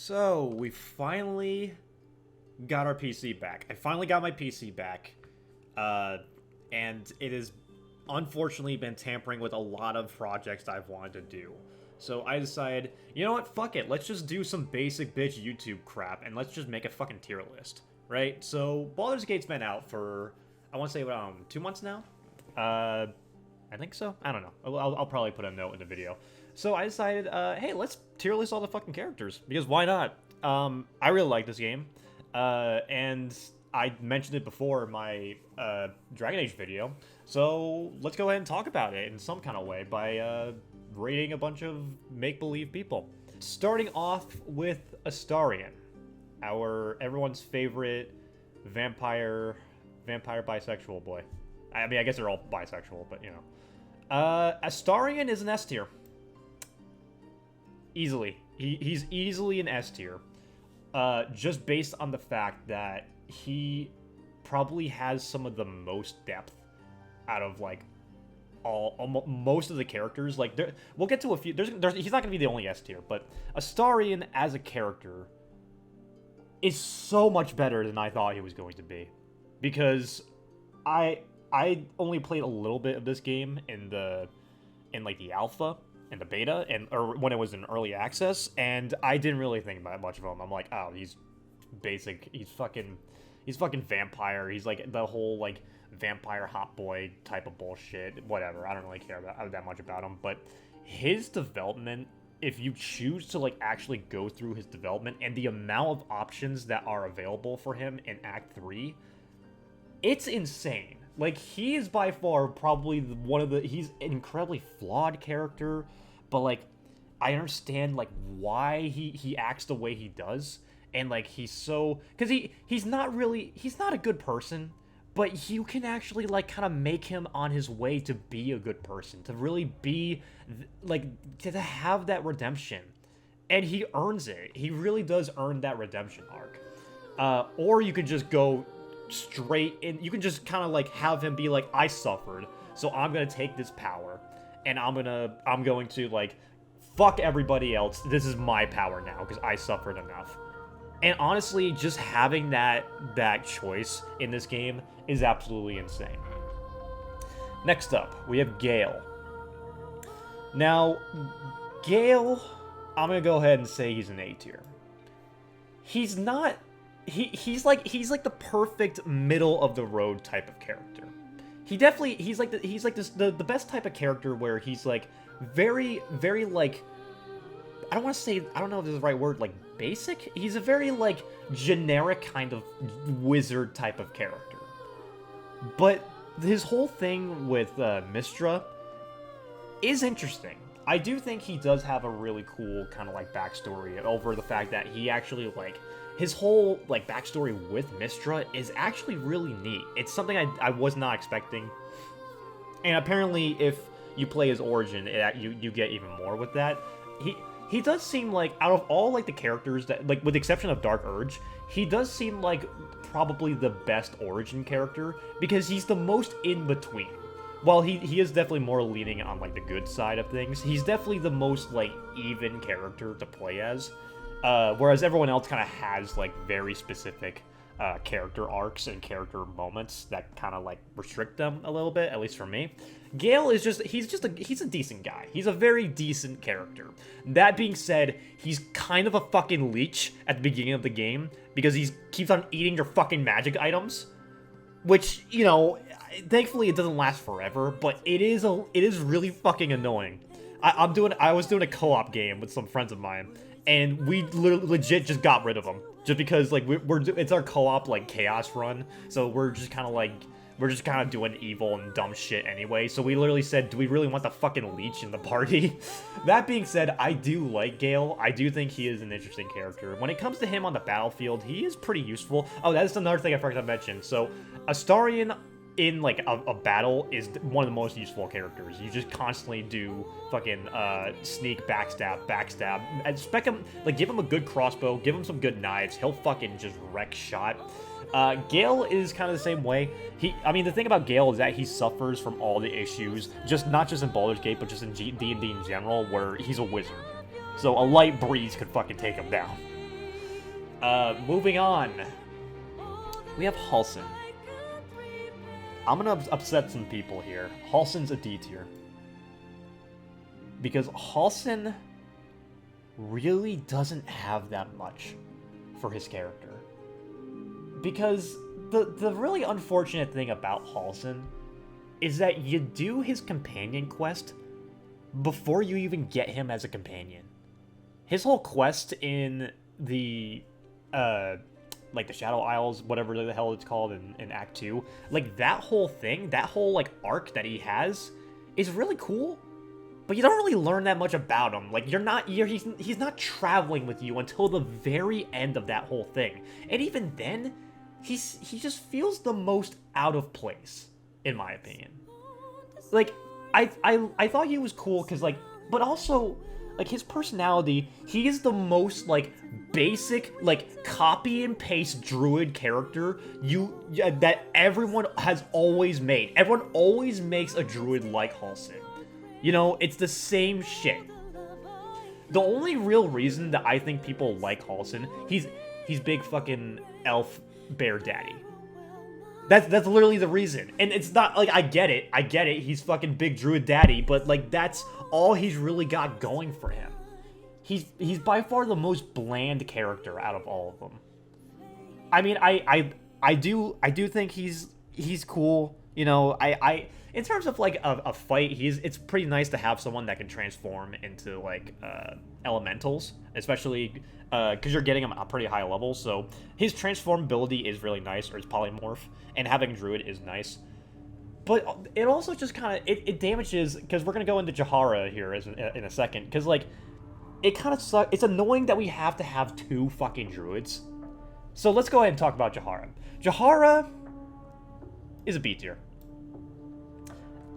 So, we finally got our PC back. I finally got my PC back. And it has unfortunately been tampering with a lot of projects I've wanted to do. So I decided, you know what, fuck it, let's just do some basic bitch YouTube crap, and let's just make a fucking tier list, right? So, Baldur's Gate's been out for, I want to say, 2 months now? I think so? I don't know. I'll probably put a note in the video. So I decided, hey, let's tier list all the fucking characters, because why not? I really like this game, and I mentioned it before in my Dragon Age video, so let's go ahead and talk about it in some kind of way by rating a bunch of make-believe people. Starting off with Astarion, everyone's favorite vampire bisexual boy. I mean, I guess they're all bisexual, but you know. Astarion is an S tier. Easily. He's easily an S tier. Just based on the fact that he probably has some of the most depth out of, like, most of the characters. Like, we'll get to a few. He's not going to be the only S tier, but Astarion as a character is so much better than I thought he was going to be. Because I only played a little bit of this game in like the alpha and the beta, or when it was in early access, and I didn't really think about much of him. I'm like, oh, he's basic. He's fucking vampire. He's like the whole like vampire hot boy type of bullshit. Whatever. I don't really care that much about him. But his development, if you choose to like actually go through his development and the amount of options that are available for him in Act 3, it's insane. Like, he is by far probably he's an incredibly flawed character, but, like, I understand, like, why he acts the way he does, and, like, he's so, because he's not a good person, but you can actually, like, kind of make him on his way to be a good person, to really be, like, to have that redemption, and he earns it. He really does earn that redemption arc. Or you could just go straight in. You can just kind of like have him be like, I suffered, so I'm gonna take this power and I'm going to like fuck everybody else. This is my power now because I suffered enough. And honestly, just having that choice in this game is absolutely insane. Next up, we have Gale. Now, Gale, I'm gonna go ahead and say he's an A tier. He's not. He's like the perfect middle of the road type of character. He's like the best type of character where he's like very like, I don't want to say, I don't know if this is the right word, like basic. He's a very like generic kind of wizard type of character. But his whole thing with Mystra is interesting. I do think he does have a really cool kind of like backstory over the fact that he actually like, his whole, like, backstory with Mystra is actually really neat. It's something I was not expecting. And apparently, if you play his origin, you get even more with that. He does seem like, out of all, like, the characters that, like, with the exception of Dark Urge, he does seem like probably the best origin character, because he's the most in-between. While he is definitely more leaning on, like, the good side of things, he's definitely the most, like, even character to play as. Whereas everyone else kind of has, like, very specific character arcs and character moments that kind of, like, restrict them a little bit, at least for me. Gale is he's a decent guy. He's a very decent character. That being said, he's kind of a fucking leech at the beginning of the game, because he keeps on eating your fucking magic items, which, you know, thankfully it doesn't last forever, but it is really fucking annoying. I was doing a co-op game with some friends of mine, and we legit just got rid of them. Just because, like, it's our co-op, like, chaos run. So we're just kind of doing evil and dumb shit anyway. So we literally said, do we really want the fucking leech in the party? That being said, I do like Gale. I do think he is an interesting character. When it comes to him on the battlefield, he is pretty useful. Oh, that's another thing I forgot to mention. So, Astarion in, like, a battle is one of the most useful characters. You just constantly do fucking sneak, backstab, and spec him, like, give him a good crossbow, give him some good knives, he'll fucking just wreck shot. Gale is kind of the same way. I mean, the thing about Gale is that he suffers from all the issues, not just in Baldur's Gate, but just in D&D in general, where he's a wizard. So a light breeze could fucking take him down. Moving on. We have Halsin. I'm gonna upset some people here. Halsin's a D tier. Because Halsin really doesn't have that much for his character. Because the really unfortunate thing about Halsin is that you do his companion quest before you even get him as a companion. His whole quest in the like the Shadow Isles, whatever the hell it's called in Act 2, like that whole thing, that whole like arc that he has is really cool. But you don't really learn that much about him. Like he's not traveling with you until the very end of that whole thing. And even then, he just feels the most out of place, in my opinion. Like I thought he was cool because like, but also like his personality, he is the most like basic like copy and paste druid character that everyone has always made. Everyone always makes a druid like Halsin. You know, it's the same shit. The only real reason that I think people like Halsin, he's big fucking elf bear daddy. That's literally the reason. And it's not like I get it, he's fucking big druid daddy, but like that's all he's really got going for him. He's by far the most bland character out of all of them. I mean, I do think he's cool. You know, I in terms of like a fight, it's pretty nice to have someone that can transform into like elementals, especially because you're getting him at a pretty high level. So his transform ability is really nice, or his polymorph, and having druid is nice. But it also just kind of it damages, because we're gonna go into Jaheira here in a second, because like it kind of sucks. It's annoying that we have to have two fucking druids. So let's go ahead and talk about Jaheira. Jaheira is a B tier.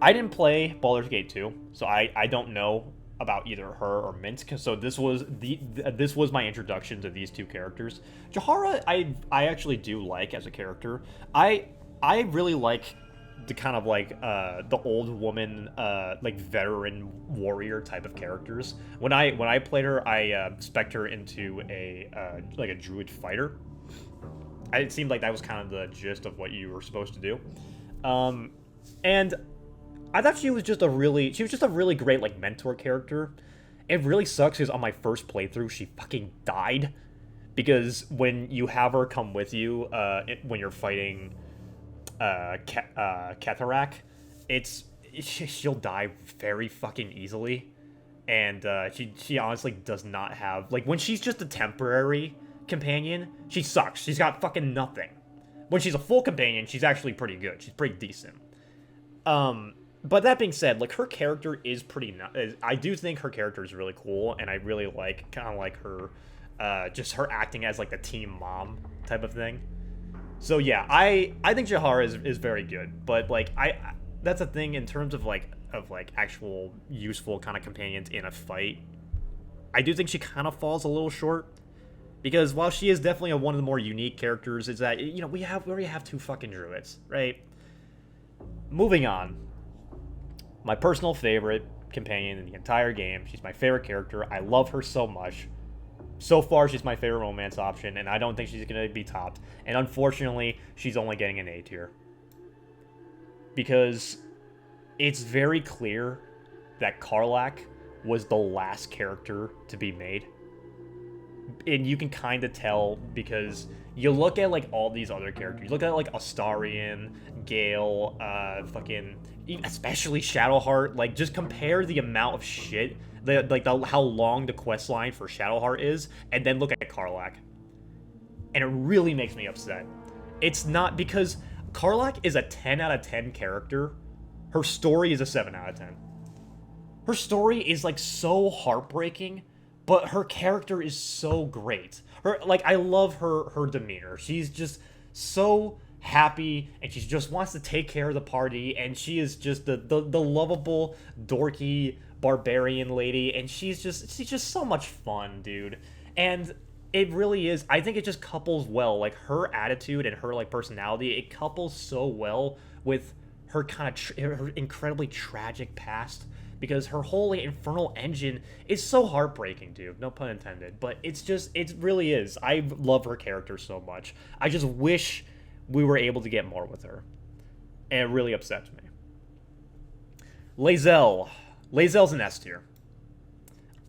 I didn't play Baldur's Gate 2, so I don't know about either her or Minsc. So this was my introduction to these two characters. Jaheira, I actually do like as a character. I really like the kind of like the old woman like veteran warrior type of characters. When I played her, I spec'd her into a like a druid fighter. It seemed like that was kind of the gist of what you were supposed to do. And I thought she was just a really great like mentor character. It really sucks because on my first playthrough she fucking died, because when you have her come with you when you're fighting Karlach, she'll die very fucking easily, and she honestly does not have, like, when she's just a temporary companion, she sucks. She's got fucking nothing. When she's a full companion, she's actually pretty good. She's pretty decent. But that being said, like, her character is I do think her character is really cool, and I really like, kind of like her, just her acting as, like, the team mom type of thing. So, yeah, I think Jaheira is very good, but, like, that's the thing in terms of, like, actual useful kind of companions in a fight. I do think she kind of falls a little short, because while she is definitely one of the more unique characters, is that, you know, we already have two fucking druids, right? Moving on. My personal favorite companion in the entire game. She's my favorite character. I love her so much. So far, she's my favorite romance option, and I don't think she's going to be topped. And unfortunately, she's only getting an A tier. Because it's very clear that Karlach was the last character to be made. And you can kind of tell, because you look at, like, all these other characters. You look at, like, Astarion, Gale, especially Shadowheart. Like, just compare the amount of shit, how long the quest line for Shadowheart is, and then look at Karlach. And it really makes me upset. It's not, because Karlach is a 10 out of 10 character. Her story is a 7 out of 10. Her story is, like, so heartbreaking, but her character is so great. I love her demeanor. She's just so happy, and she just wants to take care of the party, and she is just the lovable, dorky barbarian lady, and she's just so much fun, dude. And it really is, I think it just couples well, like, her attitude and her, like, personality, it couples so well with her her incredibly tragic past, because her whole like, infernal engine is so heartbreaking, dude. No pun intended. But it's just, it really is. I love her character so much. I just wish we were able to get more with her. And it really upsets me. Lae'zel. Lae'zel's an S tier.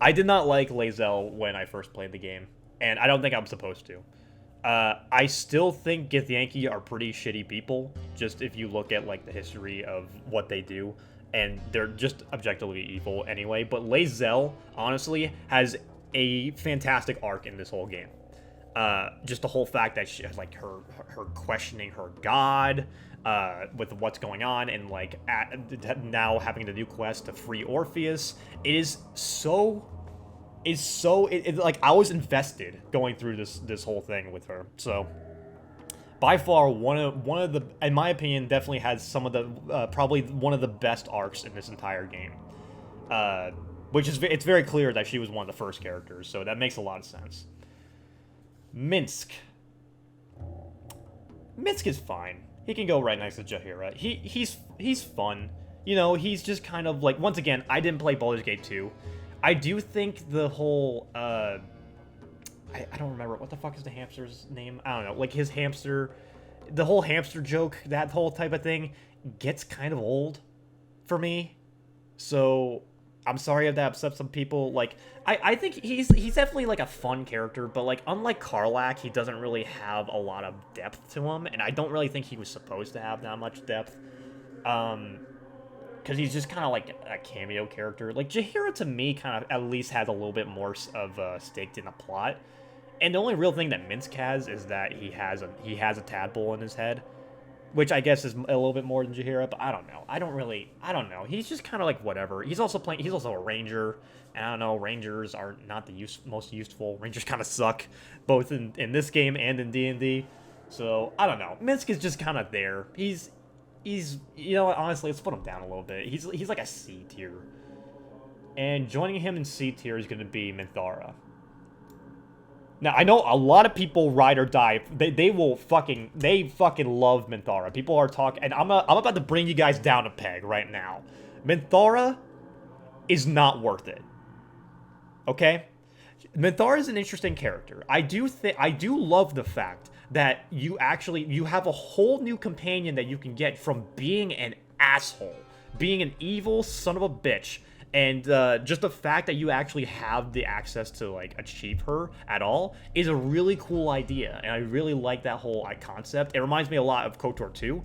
I did not like Lae'zel when I first played the game, and I don't think I'm supposed to. I still think Githyanki are pretty shitty people, just if you look at like the history of what they do, and they're just objectively evil anyway. But Lae'zel, honestly, has a fantastic arc in this whole game. Just the whole fact that she has like her questioning her god, with what's going on, and like now having the new quest to free Orpheus. It is so like I was invested going through this whole thing with her. So by far one of the, in my opinion, definitely has some of the probably one of the best arcs in this entire game. Which is, it's very clear that she was one of the first characters, so that makes a lot of sense. Minsc is fine. He can go right next to Jaheira. He's fun. You know, he's just kind of like, once again, I didn't play Baldur's Gate 2. I do think the whole, I don't remember, what the fuck is the hamster's name? I don't know, like his hamster, the whole hamster joke, that whole type of thing, gets kind of old for me. So, I'm sorry if that upsets some people. Like, I think he's definitely, like, a fun character, but, like, unlike Karlach, he doesn't really have a lot of depth to him, and I don't really think he was supposed to have that much depth. Because he's just kind of like a cameo character. Like, Jaheira, to me, kind of at least has a little bit more of a stake in the plot. And the only real thing that Minsc has is that he has a tadpole in his head, which I guess is a little bit more than Jaheira, but I don't know. I don't know. He's just kind of like whatever. He's also a ranger, and I don't know, rangers are not the most useful. Rangers kind of suck, both in this game and in D&D. So, I don't know. Minsc is just kind of there. He's, you know what, honestly, let's put him down a little bit. He's like a C tier. And joining him in C tier is going to be Minthara. Now, I know a lot of people ride or die. They fucking love Minthara. People are talking, and I'm about to bring you guys down a peg right now. Minthara is not worth it. Okay? Minthara is an interesting character. I do love the fact that you have a whole new companion that you can get from being an asshole, being an evil son of a bitch. And just the fact that you actually have the access to, like, achieve her at all is a really cool idea. And I really like that whole concept. It reminds me a lot of KOTOR 2,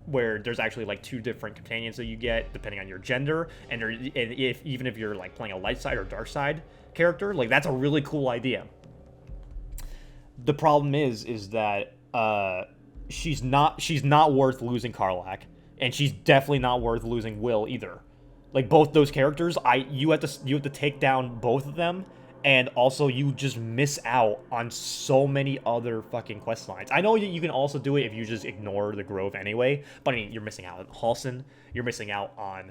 where there's actually, like, 2 different companions that you get depending on your gender. And even if you're, like, playing a light side or dark side character, like, that's a really cool idea. The problem is that she's not worth losing Karlach. And she's definitely not worth losing Wyll either. Like, both those characters, you have to take down both of them, and also you just miss out on so many other fucking quest lines. I know you can also do it if you just ignore the Grove anyway, but I mean, you're missing out on Halsin, you're missing out on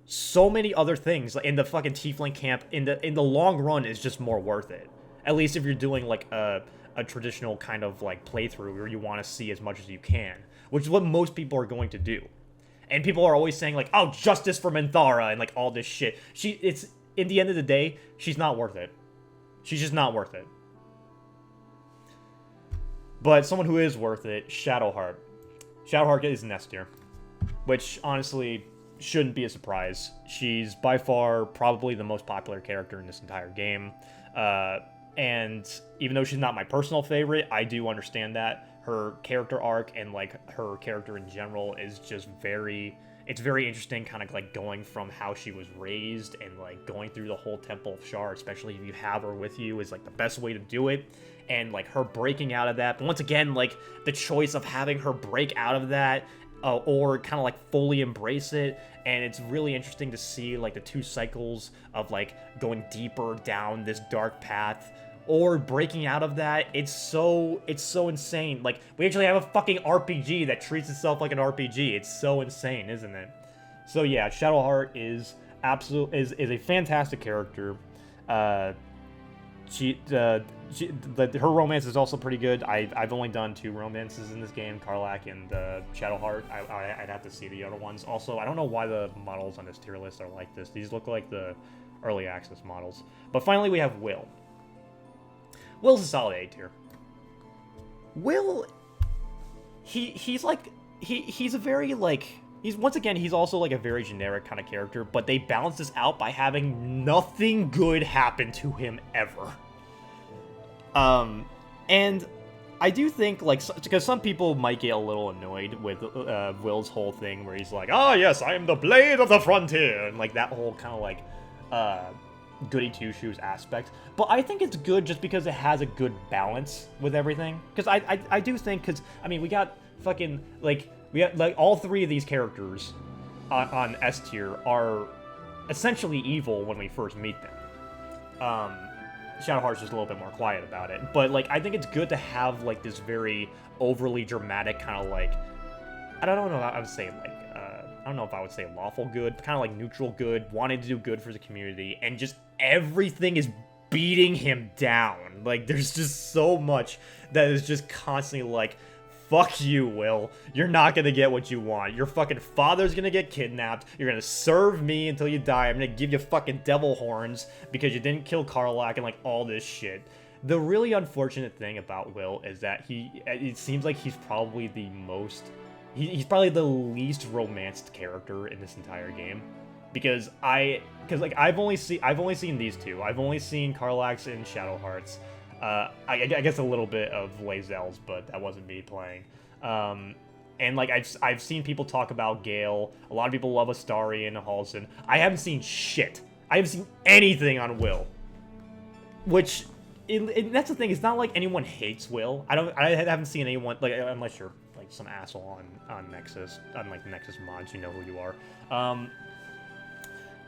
so many other things in the fucking Tiefling camp. In the long run, is just more worth it. At least if you're doing like a traditional kind of like playthrough where you want to see as much as you can, which is what most people are going to do. And people are always saying, like, oh, justice for Minthara and, like, all this shit. It's, in the end of the day, she's not worth it. She's just not worth it. But someone who is worth it, Shadowheart. Shadowheart is an S tier, which, honestly, shouldn't be a surprise. She's, by far, probably the most popular character in this entire game. And even though she's not my personal favorite, I do understand that. Her character arc and, like, her character in general is just it's very interesting, kind of, like, going from how she was raised and, like, going through the whole Temple of Shar, especially if you have her with you, is, like, the best way to do it. And, like, her breaking out of that. But once again, like, the choice of having her break out of that or kind of, like, fully embrace it. And it's really interesting to see, like, the 2 cycles of, like, going deeper down this dark path or breaking out of that. It's so insane. Like, we actually have a fucking RPG that treats itself like an RPG. It's so insane, isn't it? So yeah, Shadowheart is a fantastic character. her romance is also pretty good. I've only done 2 romances in this game, Karlach and Shadowheart. I'd have to see the other ones. Also, I don't know why the models on this tier list are like this. These look like the early access models. But finally, we have Wyll. Wyll's a solid A tier. Wyll, he's a very, like, once again, he's also like a very generic kind of character, but they balance this out by having nothing good happen to him ever. And I do think, like, because some people might get a little annoyed with Wyll's whole thing where he's like, oh yes, I am the blade of the frontier, and like that whole kind of like goody two-shoes aspect. But I think it's good just because it has a good balance with everything. Because I do think, because I mean, we got fucking like all 3 of these characters on S tier are essentially evil when we first meet them. Shadowheart's just a little bit more quiet about it. But, like, I think it's good to have, like, this very overly dramatic kind of, like... I don't know if I would say, like, I don't know if I would say lawful good, kind of, like, neutral good, wanting to do good for the community, and just everything is beating him down. Like, there's just so much that is just constantly, like... Fuck you, Wyll. You're not gonna get what you want. Your fucking father's gonna get kidnapped. You're gonna serve me until you die. I'm gonna give you fucking devil horns because you didn't kill Karlach and, like, all this shit. The really unfortunate thing about Wyll is that it seems like he's probably the most... He's probably the least romanced character in this entire game. Because I've only seen these 2. I've only seen Karlach's and Shadowheart's. I guess a little bit of Lae'zel's, but that wasn't me playing. And like I've seen people talk about Gale. A lot of people love Astarion and Halsin. I haven't seen shit. I haven't seen anything on Wyll. Which, that's the thing. It's not like anyone hates Wyll. I haven't seen anyone, like, unless you're like some asshole on Nexus, on like Nexus mods, you know who you are.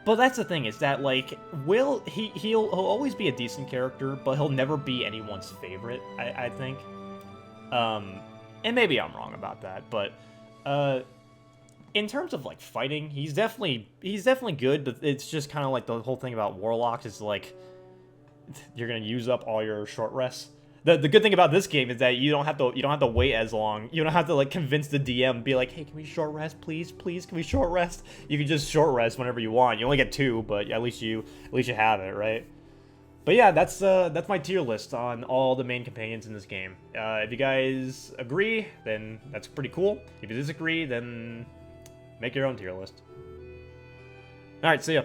But that's the thing, is that, like, Wyll, he'll always be a decent character, but he'll never be anyone's favorite, I think. And maybe I'm wrong about that, but, in terms of, like, fighting, he's definitely good, but it's just kind of like the whole thing about Warlocks is, like, you're gonna use up all your short rests. The good thing about this game is that you don't have to wait as long. You don't have to, like, convince the DM, be like, hey, can we short rest, please, can we short rest? You can just short rest whenever you want. You only get 2, but at least you have it, right? But yeah, that's my tier list on all the main companions in this game. If you guys agree, then that's pretty cool. If you disagree, then make your own tier list. All right, see ya.